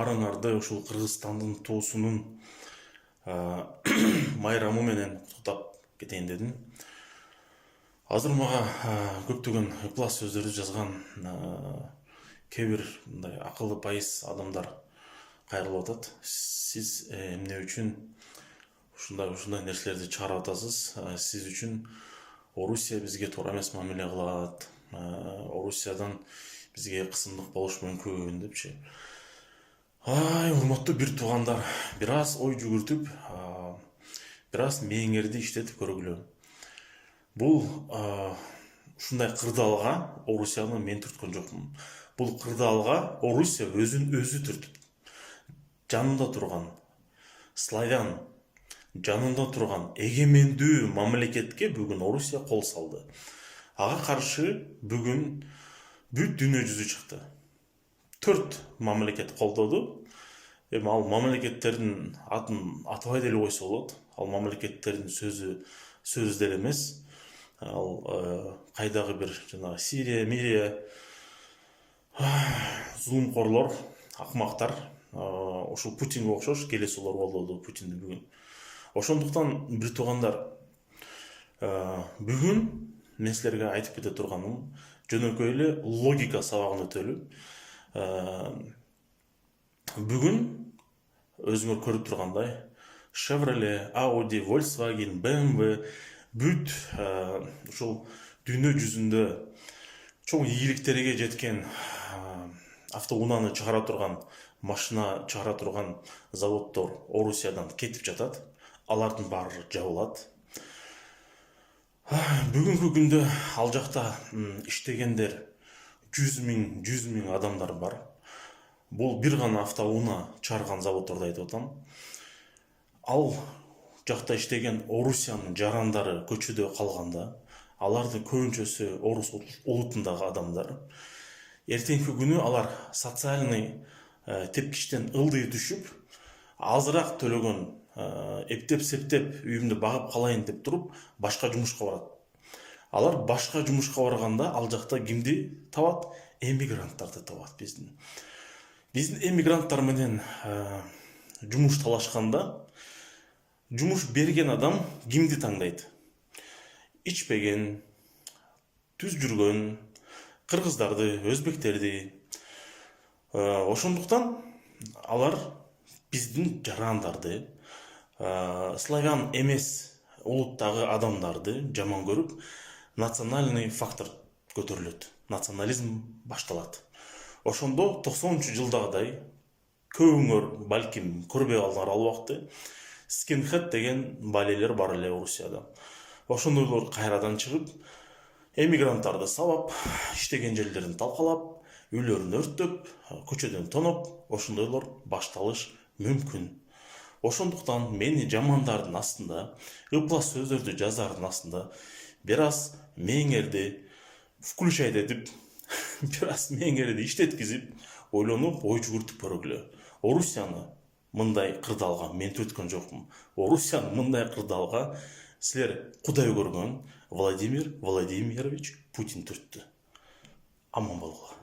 баарыңарды ушул Кыргызстандын туусунун майрамы менен куттуктап кетейин дедим. Азыр мага көптөгөн ыплас сөздөрдү жазган кээ бир мындай акылы пайыз адамдар кайрылып атат. Сиз эмне үчүн ушундай нерселерди чыгарып атасыз? Сиз үчүн Орусия бизге туура эмес мамиле кылат. Орусиядан бизге кысымдык болуш мүмкүн депчи. Ай, урматтуу бир туугандар, бир аз ой жүгүртүп, бир аз мээңерди иштетип көргүлө. Бул ушундай кырдаалга Орусияны мен түрткөн жокмун. Бул кырдаалга Орусия өзүн өзү түртүп, жанында турган славян, жанында турган эгемендүү мамлекетке бүгүн Орусия кол салды. Ага каршы бүгүн бүт дүйнө жүзү чыкты. 4 мамлекет колдоду. Ал мамлекеттердин атын атабай деле койсо болот. Ал мамлекеттердин сөзү деле эмес. Ал кайдагы бир жанагы Сирия, Мирия, зулумкорлор, акмактар, ошол Путинге окшош келесилер колдоду Путинди бүгүн. Ошондуктан бир туугандар, бүгүн мен силерге айтып кете турганым жөнөкөй эле логика сабагын өтөлү. Бүгүн өзүңөр көрүп тургандай Chevrolet, Audi, Volkswagen, BMW бүт ушул дүйнө жүзүндө чоң ийгиликтерге жеткен автоунааны чыгара турган, машина чыгара турган заводдор Орусиядан кетип жатат. Алардын баары жабылат. Бүгүнкү күндө ал жакта иштегендер 100 миң адамдар бар. Бул бир гана автоунаа чыгарган заводдорду айтып атам. Ал жакта иштеген Орусиянын жарандары көчөдө калганда, алардын көбүнчөсү орус улутундагы адамдар. Эртеңки күнү алар социальный тепкичтен ылдый түшүп, азыраак төлөгөн, эптеп-септеп үйүмдү багып калайын деп туруп, башка жумушка барат. Алар башка жумушка барганда ал жакта кимди табат? Эмигранттарды табат. Биздин эмигранттар менен жумуш талашканда, жумуш берген адам кимди таңдайт? Ичпеген, түз жүргөн, кыргыздарды, өзбектерди. Ошондуктан алар биздин жарандарды, славян эмес улуттагы адамдарды жаман көрүп, национальный фактор көтөрүлөт. Национализм башталат. Ошондо 90-жылдагыдай көбүңөр балким көрбөй калдыңар ал убакты скинхед деген балелер бар эле Орусияда. Ошондойлор кайрадан чыгып, эмигранттарды сабап, иштеген жерлерин талкалап, үйлөрүн өрттөп, көчөдөн тоноп, ошондойлор башталыш мүмкүн. Ошондуктан мени жамандардын астында, ыплас сөздөрдү жазардын астында бир аз мээңерди включать этип, бир аз мээңерди иштеткизип, ойлонуп, ой жүгүртүп көргүлө. Орусияны мындай кырдаалга мен түрткөн жокмун. Орусияны мындай кырдаалга силер кудай көргөн Владимир Владимирович Путин түрттү. Аман болгула.